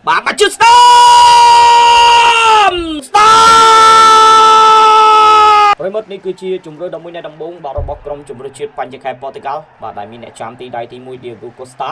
បាទមកជិះ Storm ប្រិមត្តនេះគឺជាជំរឿន11នៃដំបូងបាទរបស់ក្រុមជម្រើសជាតិបញ្ញខេត្តប៉ូទុយហ្គាល់បាទដែលមានអ្នកចាំទីដៃទី1 Diego Costa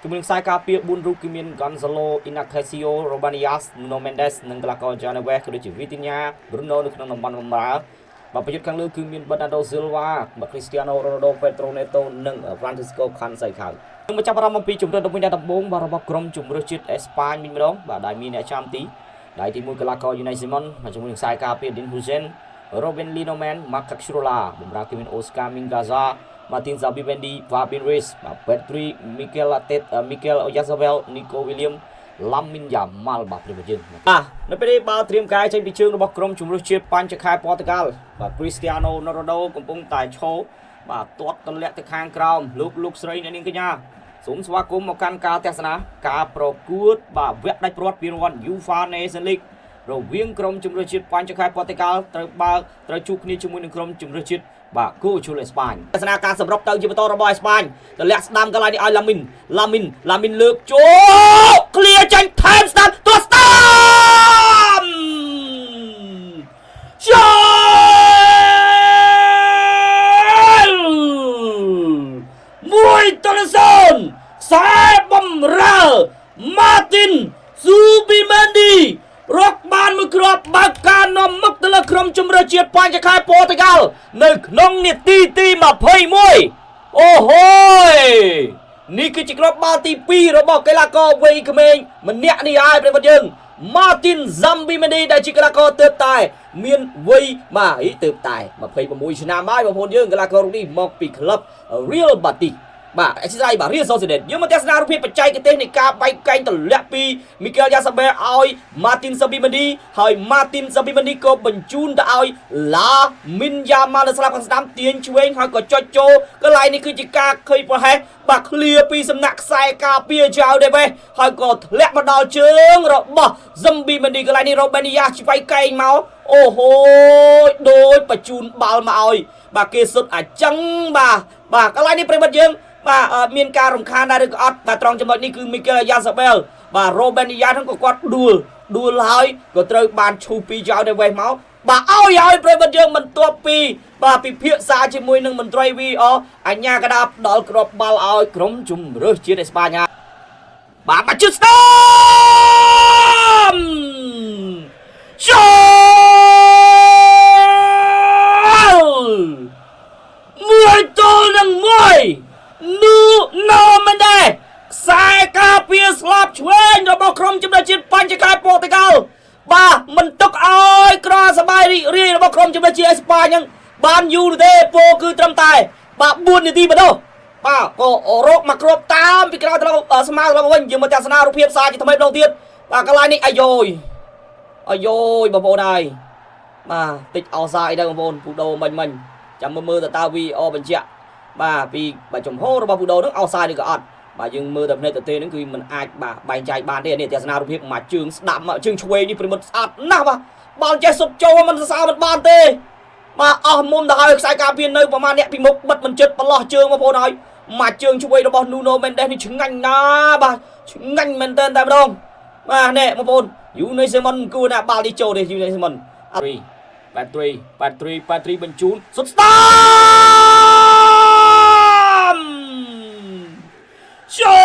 ជាមួយនឹងខ្សែការពារ4រូបគឺមាន Gonzalo Inacio, Robanias, Nuno Mendes និងកីឡាករ Janeves ក៏ដូចជា Vitinha, Bruno នៅក្នុងតំបន់បម្រើបាទប្រយុទ្ធខាងលើគឺមាន Bernardo Silva, Cristiano Ronaldo, Pedro Neto និង Francisco Conceição នឹងមកចាប់អារម្មណ៍អំពីជំរឿន11នៃដំបូងបាទរបស់ក្រុមជម្រើសជាតិអេស្ប៉ាញវិញម្ដងបាទដែលមានអ្នកចាំទីដៃទី1កីឡាករ Unai Simon ជាមួយនឹងខ្សែការពារ Dean Huijsen, Robin Linoman, Marc Cachoeira បម្រើគឺមាន Oscar Mingueza, Martin Zubimendi, Fabian Ruiz, Pedri, Mikel Oyarzabal, Nico Williams, Lamine Yamal បាទប្រិយមិត្តយើងនៅពេលនេះបាល់ត្រៀមកាយចេញពីជើងរបស់ក្រុមជម្រើសជាតិបញ្ញខេត្តប៉ូទុយហ្គាល់បាទ Cristiano Ronaldo កំពុងតែឈរបាទទាត់ទម្លាក់ទៅខាងក្រោមលោកស្រីអ្នកនាងកញ្ញាសូមស្វាគមន៍មកកាន់ការទស្សនាការប្រកួតបាទវគ្គដាច់ព្រាត់ពានរង្វាន់ UEFA Nations League រវាងក្រុមជម្រើសជាតិបញ្ញខេត្តប៉ូទុយហ្គាល់ត្រូវជួបគ្នាជាមួយនឹងក្រុមជម្រើសជាតិបាទគូជុលអេស្ប៉ាញទស្សនាការសម្រុកទៅជាបន្តរបស់អេស្ប៉ាញទម្លាក់ស្ដាំកន្លែងនេះឲ្យឡាមីនលើកចូលឃ្លៀចាញ់ថែមស្ដាំទាត់ស្ដាំចូលមួយតលសូនខ្សែបំរើ Martin Zubimendi រកបានមួយគ្រាប់បើកការនាំមុខទៅលើក្រុមជម្រើសជាតិបញ្ញខេត្តប៉ូទុយហ្គាល់នៅក្នុងនាទីទី21អូហូយនេះគឺជាគ្រាប់បាល់ទី2របស់កីឡាករវ័យក្មេងម្នាក់នេះហើយប្រិយមិត្តយើង Martin Zubimendi ដែលជាកីឡាករទើបតែមានវ័យទើបតែ26ឆ្នាំហើយបងប្អូនយើងកីឡាកររូបនេះមកពីក្លឹប Real Betis បាទអេស៊ីសៃបាទ Real Sociedad យើងមកទស្សនារូបភាពបច្ចេកទេសនៃការបែកកែងទម្លាក់ពី Mikel Oyarzabal ឲ្យ Martin Zubimendi ហើយ Martin Zubimendi ក៏បញ្ជូនទៅឲ្យ Lamine Yamal នៅស្លាបខាងស្ដាំទាញឆ្វេងហើយក៏ចុចចូលកន្លែងនេះគឺជាការឃើញប្រហែសបាទឃ្លាពីសំណាក់ខ្សែការពារ Janeves ហើយក៏ធ្លាក់មកដល់ជើងរបស់ Zubimendi កន្លែងនេះ Robanias ឆ្វេងកែងមកអូហូយដូចបញ្ជូនបាល់មកឲ្យបាទគេសុទ្ធអញ្ចឹងបាទកន្លែងនេះប្រិមិត្តយើងបាទមានការរំខានដែរឬក៏អត់បាទត្រង់ចំណុចនេះគឺ Mikel Oyarzabal បាទ Robanias ហ្នឹងក៏គាត់ដួលហើយក៏ត្រូវបានឈូសពី Janeves មកបាទឲ្យប្រិមិត្តយើងបន្ទាប់ពីបាទពិភាក្សាជាមួយនឹងមន្ត្រី VAR អញ្ញាកដាផ្ដល់គ្រាប់បាល់ឲ្យក្រុមជម្រើសជាតិអេស្ប៉ាញបាទមកជិះ Storm មួយទល់នឹងមួយ Nuno Mendes ខ្សែការពារស្លាប់ឆ្វេងរបស់ក្រុមជម្រើសជាតិបញ្ញខេត្តប៉ូទុយហ្គាល់បាទមិនទុកឲ្យក្រសបាយរីករាយរបស់ក្រុមជម្រើសជាតិអេស្ប៉ាញហ្នឹងបានយូរទេពោគឺត្រឹមតែបាទ4នាទីបណ្ដោះបាទក៏រកមកគ្រាប់តាមពីក្រោយទៅស្មើឡើងវិញយើងមកទស្សនារូបភាពសារជាថ្មីម្ដងទៀតបាទកន្លែងនេះអាយយបងប្អូនហើយបាទតិចអោសាអីដែរបងប្អូនពូដូមិញចាំមើលតើ VAR បញ្ជាក់បាទពីចំហរបស់ពូដូនឹងអោសាឬក៏អត់បាទយើងមើលតែភ្នែកទទេនឹងគឺมันអាចបាទបែងចែកបានទេនេះទស្សនារូបភាពមួយជើងស្ដាំជើងឆ្វេងនេះប្រិមិត្តស្អាតណាស់បាទបាល់ចេះសុតចូលមិនសរសើរមិនបានទេបាទអស់មុំទៅហើយខ្សែការពារនៅប្រហែលអ្នកពីមុខបិទមិនចិត្តប្រឡោះជើងបងប្អូនហើយមួយជើងឆ្វេងរបស់ Nuno Mendes នេះឆ្ងាញ់ណាស់បាទឆ្ងាញ់មែនតើតែម្ដងបាទនេះបងប្អូន Unai Simon គួរណាបាល់នេះចូលទេ Unai Simon 83បញ្ជូនសុទ្ធស្ដាំចូ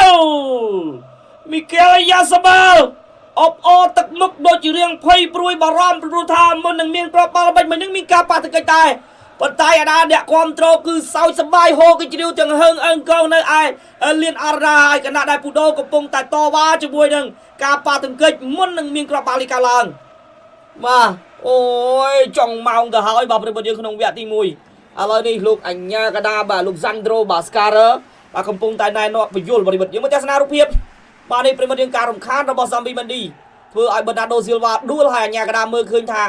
ល Mikel Oyarzabal អបអរទឹកមុខដូចជារឿងភ័យព្រួយបារម្ភព្រោះថាមុននឹងមានគ្រាប់បាល់បាញ់មិននឹងមានការប៉ះទង្គិចតែប៉ុន្តែអាដាអ្នកគ្រប់គ្រងគឺសោចសប្បាយហូរកជ្រៀវទាំងហឹងអើងកងនៅឯលៀនអរ៉ាហើយគណៈដែលពូដូកំពុងតែតវ៉ាជាមួយនឹងការប៉ះទង្គិចមុននឹងមានគ្រាប់បាល់នេះកើតឡើងបាទអូយចង់ម៉ោងទៅហើយបាទប្រិយមិត្តយើងក្នុងវគ្គទី1ឥឡូវនេះលោកអញ្ញាកដាបាទលោក Sandro Bascara បាទកំពុងតែណែនាំបញ្យលប្រិយមិត្តយើងមកទស្សនារូបភាពបាទនេះប្រិយមិត្តយើងការរំខានរបស់ Zubimendi ធ្វើឲ្យ Bernardo Silva ដួលហើយអញ្ញាកដាមើលឃើញថា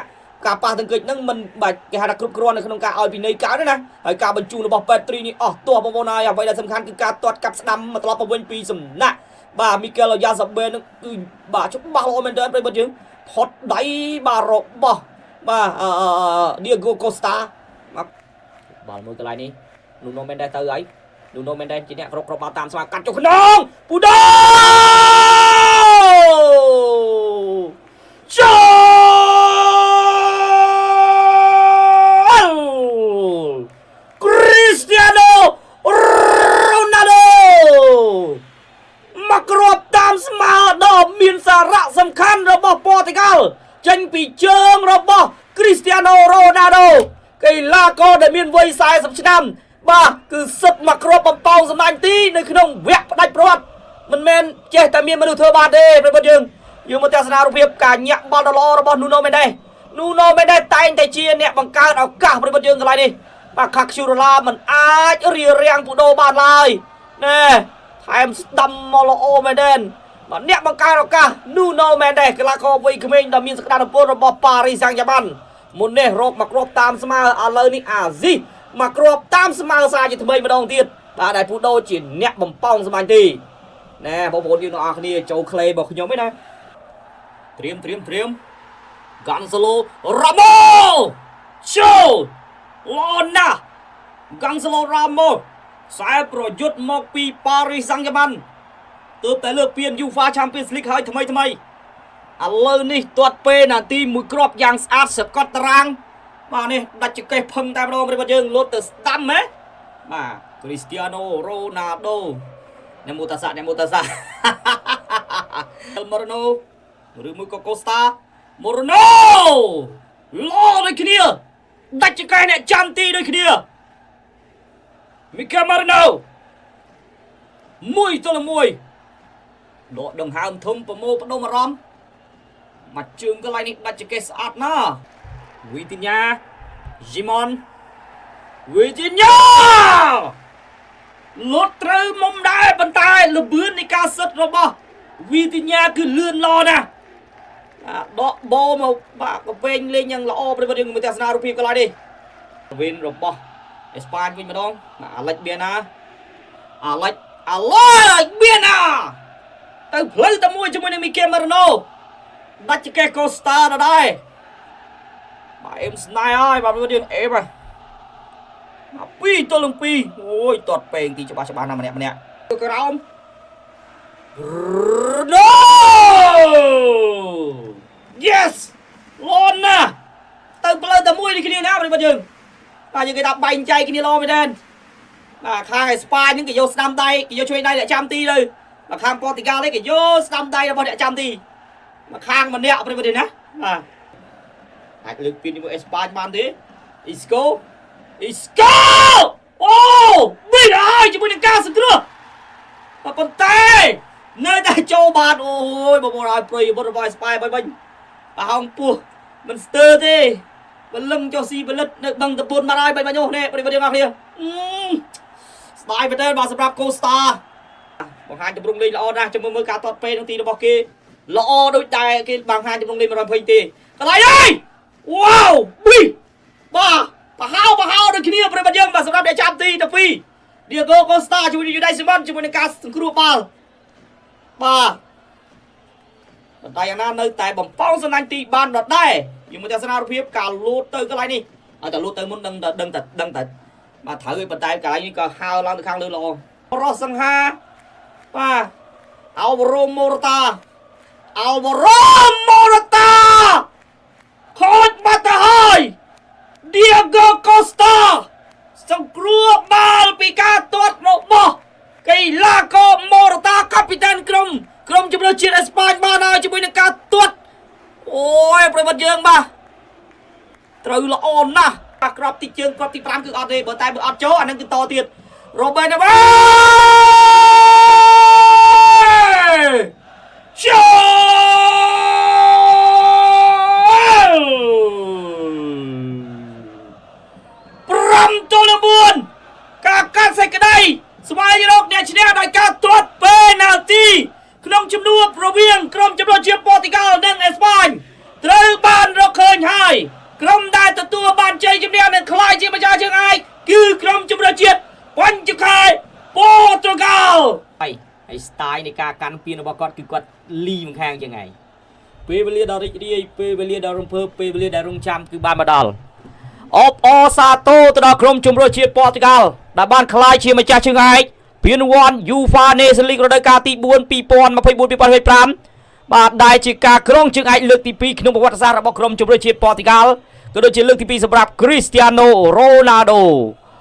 ការប៉ះទង្គិចហ្នឹងមិនបាច់គេហៅថាគ្រប់គ្រាន់នៅក្នុងការឲ្យពិន័យកើតទេណាហើយការបញ្ជូនរបស់ Pedri នេះអស់ទោះបងប្អូនហើយអ្វីដែលសំខាន់គឺការទាត់កាប់ស្ដាំមកត្រឡប់មកវិញពីសំណាក់បាទ Mikel Oyarzabal នឹងគឺបាទច្បាស់ល្អមែនទែនប្រិយមិត្តយើងផុតដៃបាទរបស់បាទ Diego Costa បាល់មួយកន្លែងនេះ Nuno Mendes ទៅហើយ Nuno Mendes ជាអ្នកគ្រប់បាល់តាមស្មាកាត់ចុះខ្នងពូដូចូលគ្រីស្ទីយ៉ាណូរ៉ូណាល់ដូមកគ្រាប់តាមស្មាដ៏មានសារៈសំខាន់របស់ប៉ូទុយហ្គាល់ចេញពីជើងរបស់គ្រីស្ទីយ៉ាណូរ៉ូណាល់ដូកីឡាករដែលមានវ័យ40ឆ្នាំបាទគឺសិតមកគ្រាប់បំពងសម្ដែងទីនៅក្នុងវគ្គផ្ដាច់ប្រវត្តិមិនមែនចេះតែមានមនុស្សធ្វើបានទេប្រិយមិត្តយើងមកទស្សនារូបភាពការញាក់បាល់ដ៏ល្អរបស់ Nuno Mendes តែងតែជាអ្នកបង្កើតឱកាសប្រិយមិត្តយើងកន្លែងនេះបាទខាក់ឈូរ៉ូឡាមិនអាចរារាំងពូដូបានឡើយណែថែមស្ដាំមកល្អមែនទេបាទអ្នកបង្កើតឱកាស Nuno Mendes កីឡាករវ័យក្មេងដ៏មានសក្តានុពលរបស់ Paris Saint-Germain មុននេះរកមកគ្រាប់តាមស្មើឥឡូវនេះអាស៊ីមកគ្រាប់តាមស្មើសារជាថ្មីម្ដងទៀតបាទដែលពូដូជាអ្នកបំពងសម្បាញ់ទីណែបងប្អូនយើងទាំងអស់គ្នាចូលក្លេរបស់ខ្ញុំឯណាត្រៀម Gonzalo Ramos ចូលល្អណាស់ Gonzalo Ramos ខ្សែប្រយុទ្ធមកពី Paris Saint-Germain ទើបតែលើកពាន UEFA Champions League ហើយថ្មីឥឡូវនេះទាត់ពេលនាទីមួយគ្រាប់យ៉ាងស្អាតសកត់តារាងបាទនេះដាច់ចកេះផឹងតែម្ដងប្រិយមិត្តយើងលោតទៅស្ដាំហ៎បាទ Cristiano Ronaldo អ្នកមូតាសាMoreno ឬមួយក៏ Costa Moreno លោដូចគ្នាដាច់ចកេះអ្នកចាំទីដូចគ្នា Mikel Moreno 1-1ដកដង្ហើមធំប្រមូលបដុំអារម្មណ៍មកជើងកន្លែងនេះដាច់ចកេះស្អាតណាស់វីទីញ៉ាជីម៉ុនវីទីញ៉ាលុតត្រូវមុំដែរប៉ុន្តែលបឿននៃការសិតរបស់វីទីញ៉ាគឺលឿនល្អណាស់ដកបោមកបាទកវែងលេងយ៉ាងល្អប្រិយមិត្តយើងមើលទស្សនារូបភាពកន្លែងនេះវិនរបស់អេស្ប៉ាញវិញម្ដងអាឡិចបៀណាទៅផ្លូវតែមួយជាមួយនឹងមីកេល ម៉ារ៉ូណូដាច់ចកេះកូស្តាដដែលបាទអេមស្នៃហើយបាទមើលយើងអេមហើយ2-2អូយទាត់ពេងទីច្បាស់ណាម្នាក់ក្រោមណូ yes លន់ណាទៅផ្លូវតែមួយនេះគ្នាណាបាទយើងបាទយើងគេថាបែងចែកគ្នាល្អមែនទេបាទខាងអេស្ប៉ាញហ្នឹងគេយកស្ដាំដៃគេយកជួយដៃអ្នកចាំទីទៅមកខាងប៉ូទុយហ្គាល់នេះគេយកស្ដាំដៃរបស់អ្នកចាំទីមកខាងម្នាក់ប្រិយមិត្តណាបាទអាចលើកពីជាមួយអេស្ប៉ាញបានទេអ៊ីស្កូអូវិញហើយជាមួយនឹងការសង្គ្រោះប៉ុន្តែនៅតែចូលបានអូយបងប្អូនឲ្យប្រិយមិត្តរបស់អេស្ប៉ាញបាញ់ប្រហោងពោះមិនស្ទើរទេបលឹងចុះស៊ីបលិតនៅបឹងតពុនមកហើយបាញ់នោះនេះប្រិយមិត្តទាំងអស់គ្នាស្ដាយមែនទេបាទសម្រាប់កូស្តាបង្ហាញទម្រង់លេងល្អណាស់ចាំមើលការទាត់ពេលក្នុងទីរបស់គេល្អដូចតែគេបង្ហាញទម្រង់លេង120ទេកន្លែងហើយវ៉ាវបាទប្រហោដូចគ្នាប្រិយមិត្តយើងបាទសម្រាប់អ្នកចាំទីទី2 Diego Costa ជាមួយនឹង Unai Simon ជាមួយនឹងការសង្គ្រោះបាល់បាទប៉ុន្តែយ៉ាងណានៅតែបំពងសំណាញ់ទីបានដដែលយើងមើលទស្សនារូបភាពការលូតទៅកន្លែងនេះឲ្យតែលូតទៅមុនដឹងតែបាទត្រូវឯប៉ុន្តែកន្លែងនេះក៏ហើរឡើងទៅខាងលើល្អរស់សង្ហាបាទអាល់វ៉ារ៉ូម៉ូរតាខូចបាត់ទៅហើយ Diego Costa សង្គ្រោះបាល់ពីការទាត់របស់កីឡាករម៉ូរតាកាពីតានក្រុមជម្រើសជាតិអេស្ប៉ាញបានហើយជាមួយនឹងការទាត់អូយប្រិយមិត្តយើងបាទត្រូវល្អណាស់បាទក្របទីជើងក្របទី5គឺអត់ទេបើតែបើអត់ចូលអានឹងគឺតទៀត Roberto 5-4ការកាត់សេចក្តីស្វែងរកអ្នកឈ្នះដោយការទាត់ពេណាល់ទីក្នុងជំនួបរវាងក្រុមជម្រើសជាតិប៉ូទុយហ្គាល់និងអេស្ប៉ាញត្រូវបានរកឃើញហើយក្រុមដែលទទួលបានជ័យជំនះនិងក្លាយជាម្ចាស់ជើងឯកគឺក្រុមជម្រើសជាតិបញ្ចុខែប៉ូទុយហ្គាល់ហើយស្ទាយនៃការកាន់ពានរបស់គាត់គឺគាត់លីម្ខាងយ៉ាងไงពេលវេលាដ៏រីករាយពេលវេលាដ៏រំភើបពេលវេលាដែលរងចាំគឺបានមកដល់ អបអសាទរទៅដល់ក្រុមជម្រើសជាតិប៉ូទុយហ្គាល់ដែលបានក្លាយជាម្ចាស់ជើងឯកពានរង្វាន់ UEFA Nations League រដូវកាលទី4 2024-2025 បាទដែលជាការក្រុងជើងឯកលើកទី2ក្នុងប្រវត្តិសាស្ត្ររបស់ក្រុមជម្រើសជាតិប៉ូទុយហ្គាល់ក៏ដូចជាលើកទី2សម្រាប់ Cristiano Ronaldo